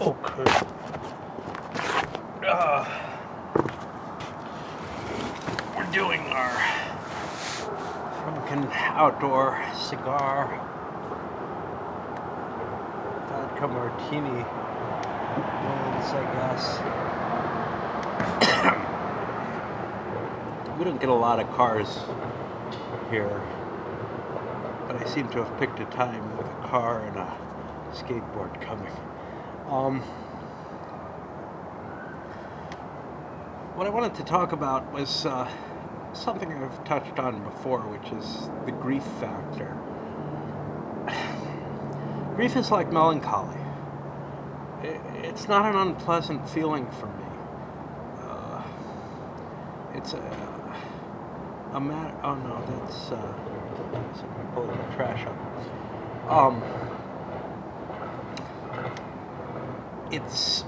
Okay. We're doing our drunken outdoor cigar vodka martini wines, I guess. We don't get a lot of cars here, but I seem to have picked a time with a car and a skateboard coming. What I wanted to talk about was something I've touched on before, which is the grief factor. Grief is like melancholy. It's not an unpleasant feeling for me. It's a matter. Oh no, that's someone pulling the trash up. It's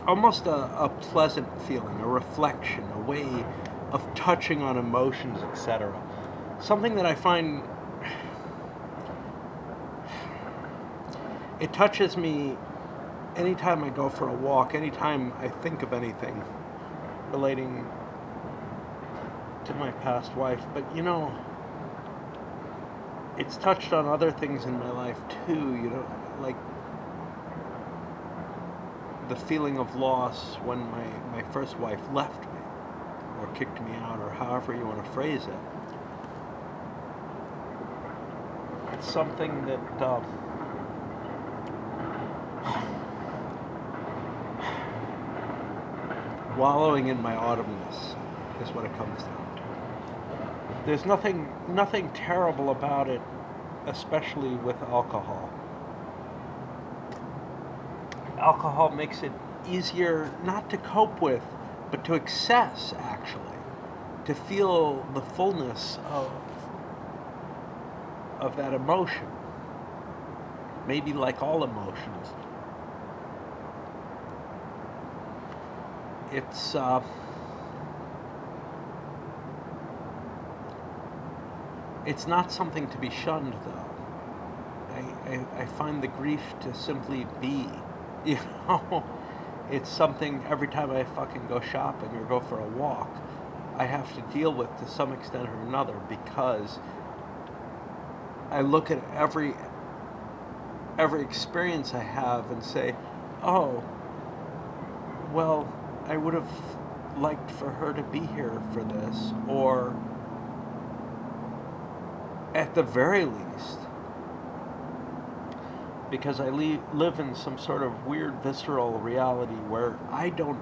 almost a pleasant feeling, a reflection, a way of touching on emotions, etc. Something that I find it touches me anytime I go for a walk, anytime I think of anything relating to my past wife. But you know, it's touched on other things in my life too, you know, like the feeling of loss when my first wife left me or kicked me out, or however you want to phrase it. It's something that wallowing in my autumnness is what it comes down to. There's nothing terrible about it, especially with alcohol. Alcohol makes it easier not to cope with, but to access, actually, to feel the fullness of that emotion. Maybe like all emotions. It's not something to be shunned, though. I find the grief to simply be. You know, it's something every time I fucking go shopping or go for a walk, I have to deal with to some extent or another, because I look at every experience I have and say, oh, well, I would have liked for her to be here for this, or at the very least, because I live in some sort of weird visceral reality where I don't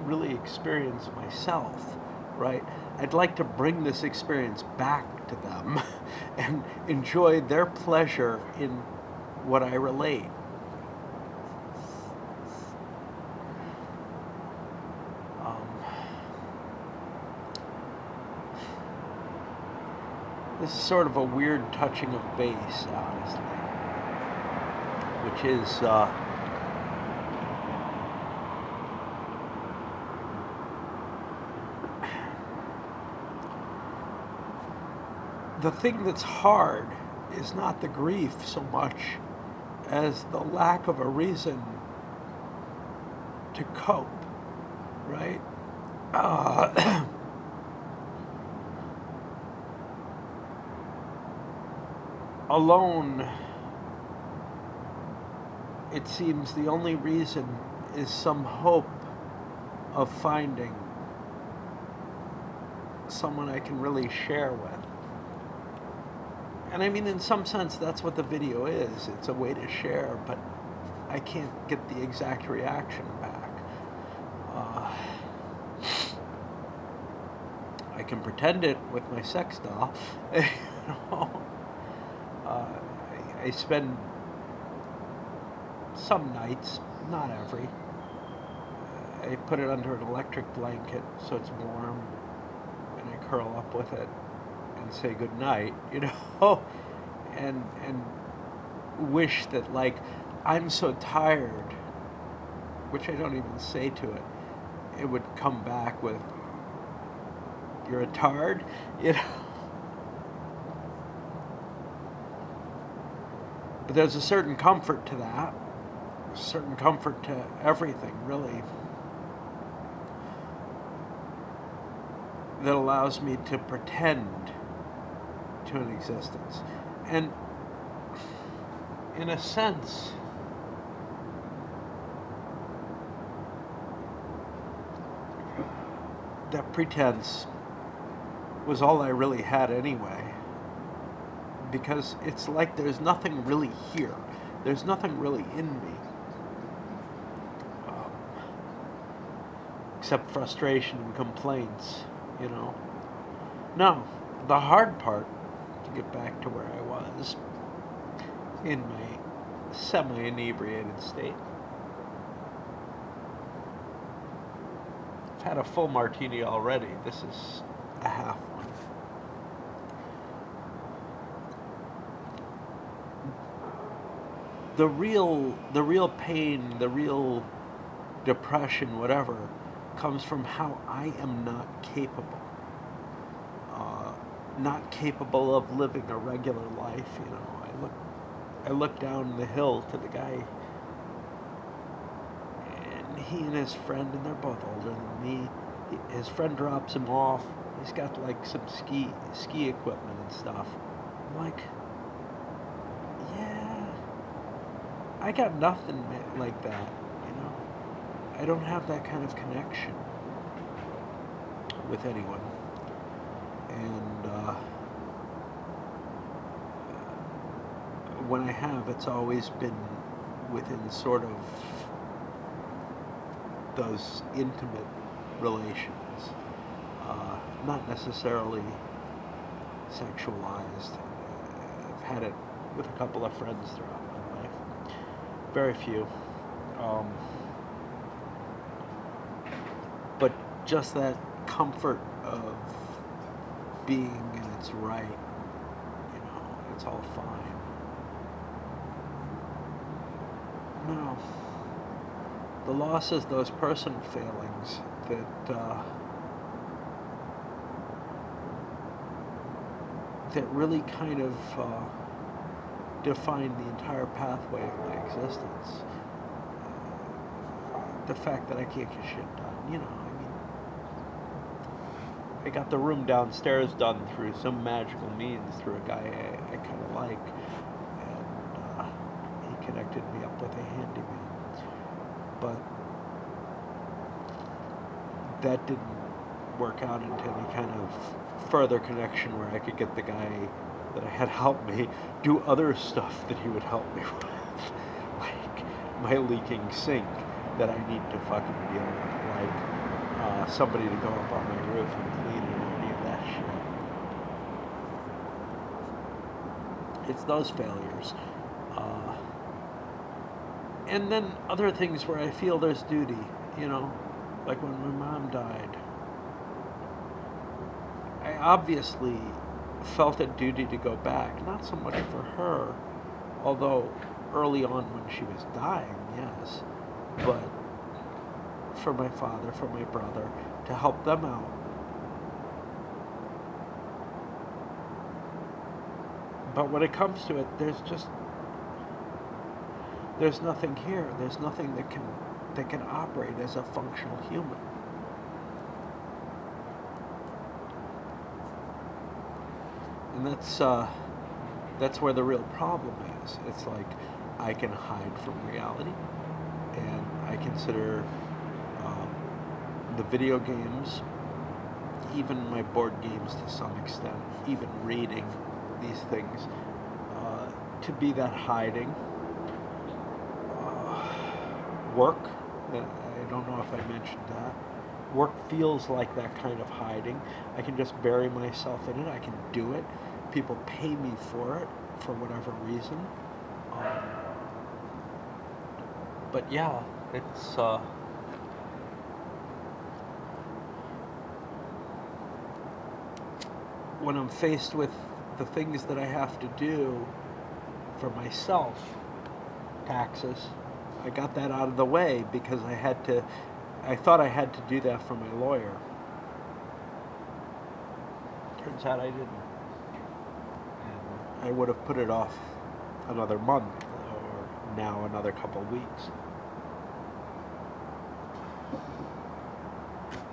really experience myself, right? I'd like to bring this experience back to them and enjoy their pleasure in what I relate. This is sort of a weird touching of base, honestly, which is the thing that's hard is not the grief so much as the lack of a reason to cope, right? Alone, it seems the only reason is some hope of finding someone I can really share with. And I mean, in some sense, that's what the video is. It's a way to share, but I can't get the exact reaction back. I can pretend it with my sex doll. You know? I spend some nights, not every, I put it under an electric blanket so it's warm, and I curl up with it and say good night, you know, and wish that, like, I'm so tired, which I don't even say to it, it would come back with, you're a tard, you know. But there's a certain comfort to that, certain comfort to everything, really, that allows me to pretend to an existence. And in a sense, that pretense was all I really had anyway. Because it's like there's nothing really here. There's nothing really in me. Um, except frustration and complaints, you know. No, the hard part, to get back to where I was, in my semi-inebriated state. I've had a full martini already. This is a half one. The real pain, the real depression, whatever, comes from how I am not capable. Not capable of living a regular life. You know, I look down the hill to the guy, and he and his friend, and they're both older than me. His friend drops him off. He's got like some ski equipment and stuff. I'm like, yeah, I got nothing like that. You know, I don't have that kind of connection with anyone. And when I have, it's always been within sort of those intimate relations, not necessarily sexualized. I've had it with a couple of friends throughout my life, very few. Um, but just that comfort of being in its right, you know, it's all fine. No, the loss is those personal failings that really kind of define the entire pathway of my existence. The fact that I can't get shit done, you know, I mean, I got the room downstairs done through some magical means, through a guy I kind of like, and he connected me up with a handyman. But that didn't work out into any kind of further connection where I could get the guy that I had help me do other stuff that he would help me with. Like my leaking sink that I need to fucking deal with. Like somebody to go up on my roof and clean it or any of that shit. It's those failures. And then other things where I feel there's duty, you know, like when my mom died. I obviously felt a duty to go back, not so much for her, although early on when she was dying, yes, but for my father, for my brother, to help them out. But when it comes to it, there's nothing here. There's nothing that can operate as a functional human. And that's where the real problem is. It's like I can hide from reality, and I consider the video games, even my board games to some extent, even reading these things, to be that hiding. Work, I don't know if I mentioned that. Work feels like that kind of hiding. I can just bury myself in it. I can do it. People pay me for it for whatever reason. But yeah, it's when I'm faced with the things that I have to do for myself, taxes, I got that out of the way because I thought I had to do that for my lawyer. Turns out I didn't. And I would have put it off another month or now another couple weeks.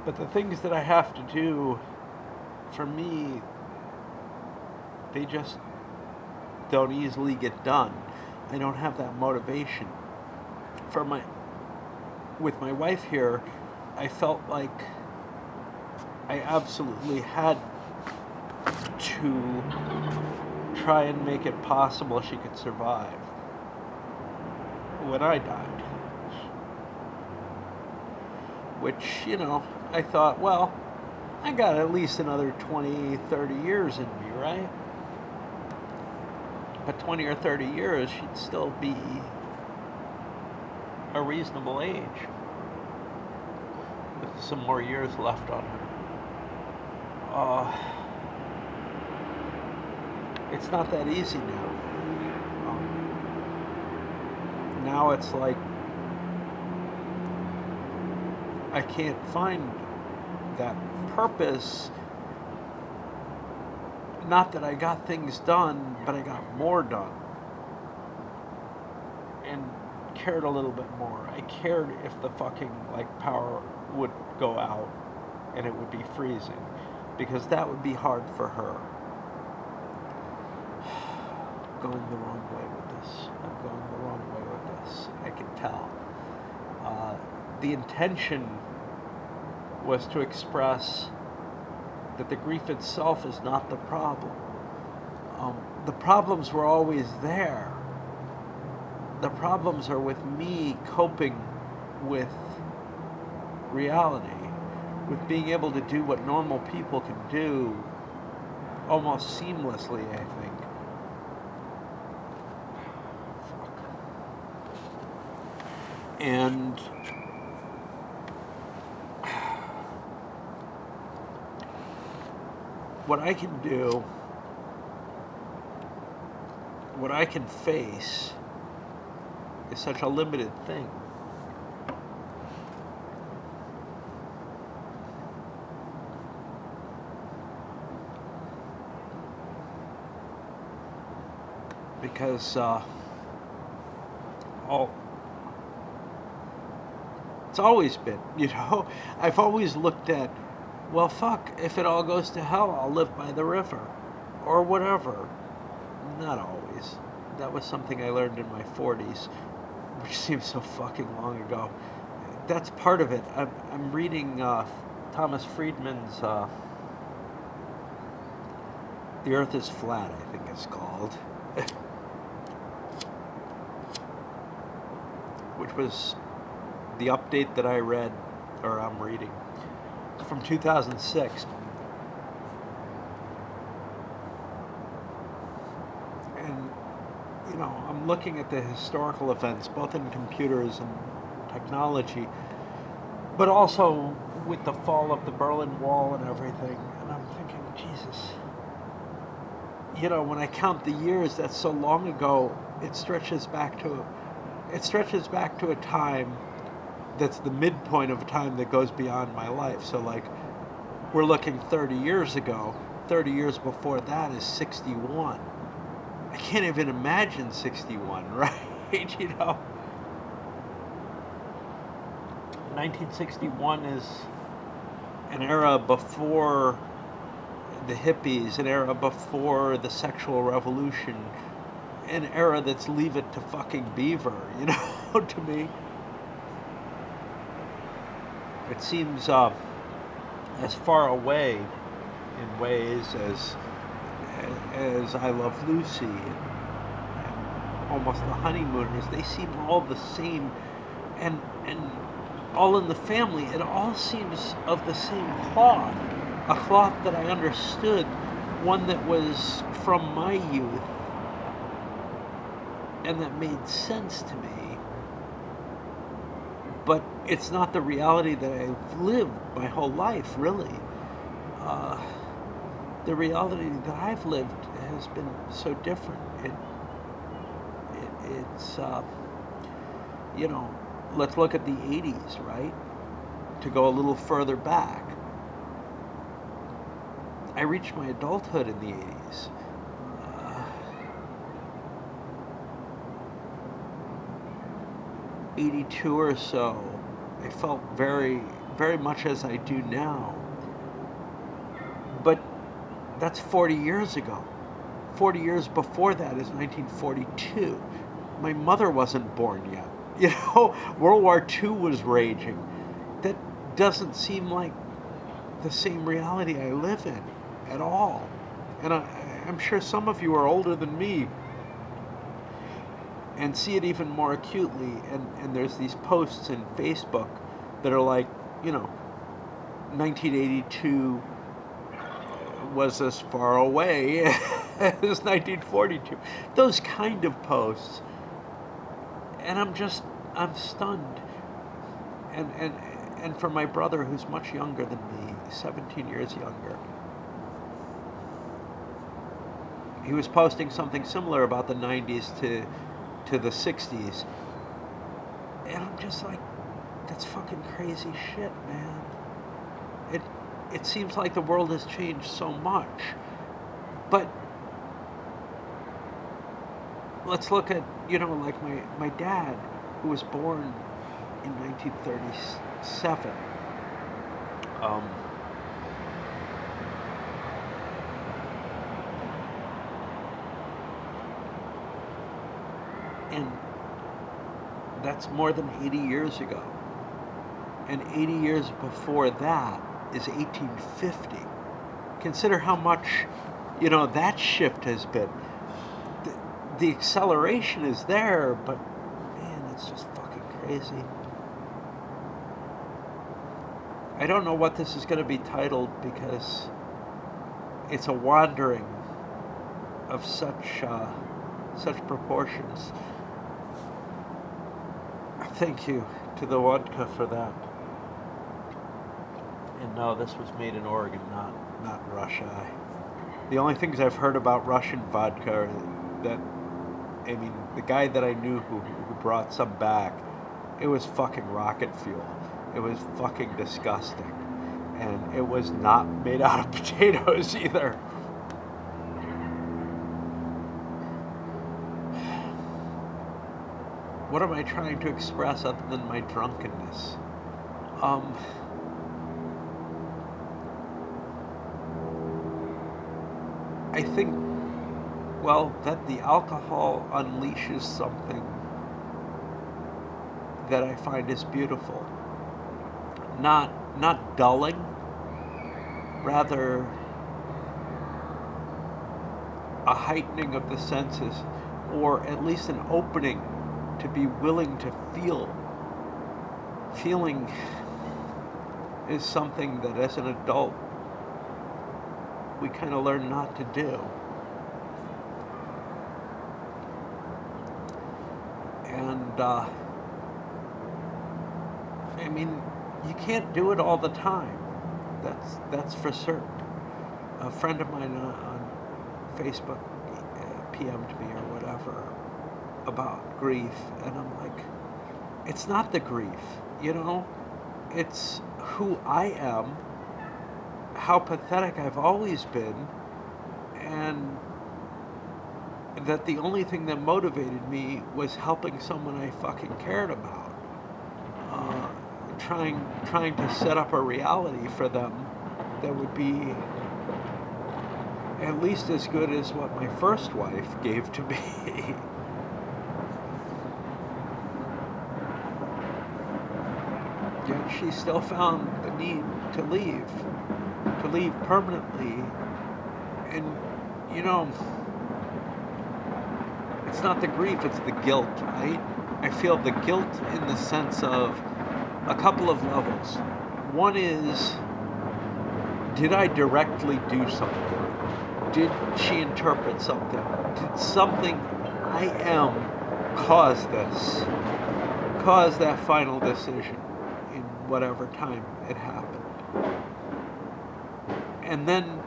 But the things that I have to do, for me, they just don't easily get done. I don't have that motivation. With my wife here, I felt like I absolutely had to try and make it possible she could survive when I died. Which, I thought, well, I got at least another 20, 30 years in me, right? But 20 or 30 years, she'd still be a reasonable age with some more years left on her. It's not that easy now. Now it's like I can't find that purpose. Not that I got things done, but I got more done. And cared a little bit more. I cared if the fucking power would go out and it would be freezing, because that would be hard for her. Going the wrong way with this. I'm going the wrong way with this. I can tell. The intention was to express that the grief itself is not the problem. The problems were always there. The problems are with me coping with reality, with being able to do what normal people can do almost seamlessly, I think. And what I can do, what I can face, is such a limited thing. Because it's always been, I've always looked at, well, fuck, if it all goes to hell, I'll live by the river, or whatever. Not always. That was something I learned in my 40s, which seems so fucking long ago. That's part of it. I'm reading Thomas Friedman's The Earth is Flat, I think it's called. Which was the update that I read, or I'm reading, from 2006. And, I'm looking at the historical events, both in computers and technology, but also with the fall of the Berlin Wall and everything. And I'm thinking, Jesus, when I count the years, that's so long ago, it stretches back to a time that's the midpoint of a time that goes beyond my life. So we're looking 30 years ago. 30 years before that is 61. I can't even imagine 61, right? 1961 is an era before the hippies, an era before the sexual revolution, an era that's Leave It to fucking Beaver, to me. It seems as far away in ways as I Love Lucy and almost The Honeymooners. They seem all the same, and All in the Family. It all seems of the same cloth, a cloth that I understood, one that was from my youth, and that made sense to me. But it's not the reality that I've lived my whole life, really. The reality that I've lived has been so different. It's let's look at the 80s, right? To go a little further back. I reached my adulthood in the 80s. 82 or so, I felt very, very much as I do now. But that's 40 years ago. 40 years before that is 1942. My mother wasn't born yet. You know, World War II was raging. That doesn't seem like the same reality I live in at all. And I'm sure some of you are older than me and see it even more acutely. And there's these posts in Facebook that are like, you know, 1982 was as far away as 1942. Those kind of posts. And I'm stunned. And for my brother, who's much younger than me, 17 years younger, he was posting something similar about the 90s to the 60s. And I'm just like, that's fucking crazy shit, man. It seems like the world has changed so much. But let's look at, you know, like my dad, who was born in 1937. And that's more than 80 years ago. And 80 years before that is 1850. Consider how much, you know, that shift has been. The acceleration is there, but man, it's just fucking crazy. I don't know what this is going to be titled because it's a wandering of such proportions. Thank you to the vodka for that. And no, this was made in Oregon, not Russia. The only things I've heard about Russian vodka are that, I mean, the guy that I knew who brought some back, it was fucking rocket fuel. It was fucking disgusting. And it was not made out of potatoes either. What am I trying to express other than my drunkenness? I think, well, that the alcohol unleashes something that I find is beautiful. Not dulling, rather a heightening of the senses, or at least an opening to be willing to feel. Feeling is something that as an adult we kind of learn not to do. And I mean, you can't do it all the time. That's for certain. A friend of mine on Facebook PM'd me or whatever about grief, and I'm like, it's not the grief, you know? It's who I am, how pathetic I've always been, and that the only thing that motivated me was helping someone I fucking cared about. Trying to set up a reality for them that would be at least as good as what my first wife gave to me. Yet she still found the need to leave permanently. And, you know, it's not the grief, it's the guilt, right? I feel the guilt in the sense of a couple of levels. One is, did I directly do something? Did she interpret something? Did something I am cause this? Cause that final decision in whatever time it happened? And then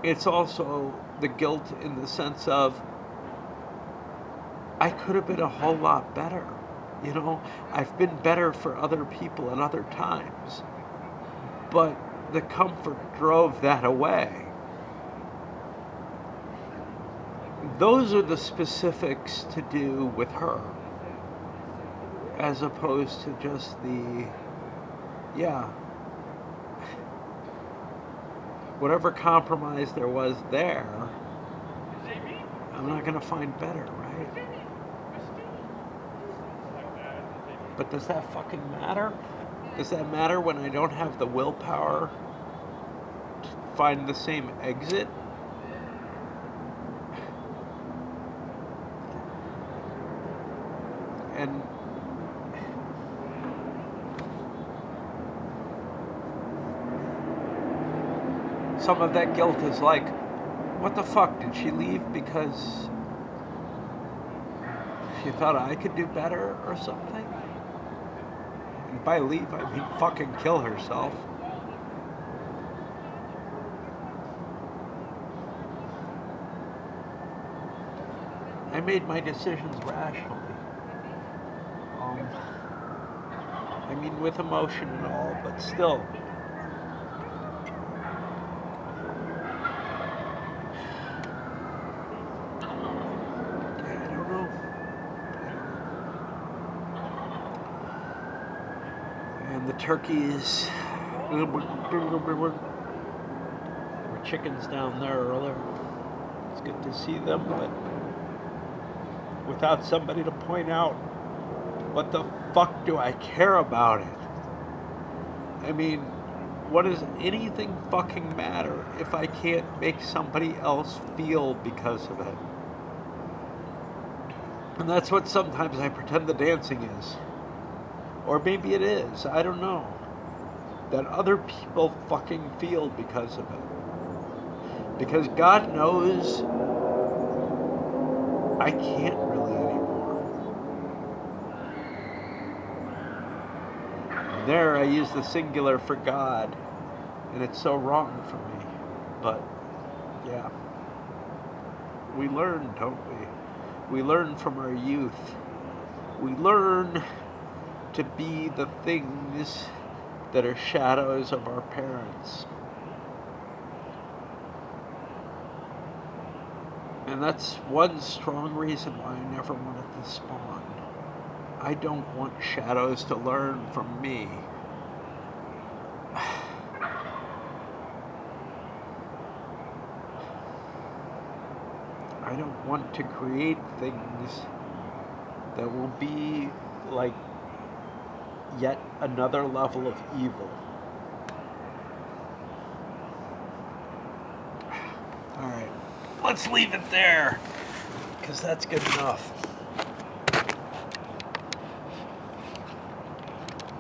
it's also the guilt in the sense of, I could have been a whole lot better. You know, I've been better for other people at other times, but the comfort drove that away. Those are the specifics to do with her. as opposed to just yeah, whatever compromise there was there, I'm not going to find better, right? But does that fucking matter? Does that matter when I don't have the willpower to find the same exit? And some of that guilt is like, what the fuck? Did she leave because she thought I could do better or something? And by leave, I mean fucking kill herself. I made my decisions rationally. I mean, with emotion and all, but still. I don't know. And the turkeys were chickens down there earlier. It's good to see them, but without somebody to point out, what the fuck do I care about it? I mean, what does anything fucking matter if I can't make somebody else feel because of it? And that's what sometimes I pretend the dancing is. Or maybe it is, I don't know. That other people fucking feel because of it. Because God knows I can't really anymore. And there I use the singular for God, and it's so wrong for me. But, yeah. We learn, don't we? We learn from our youth. We learn to be the things that are shadows of our parents. And that's one strong reason why I never wanted to spawn. I don't want shadows to learn from me. I don't want to create things that will be like yet another level of evil. All right, let's leave it there, because that's good enough.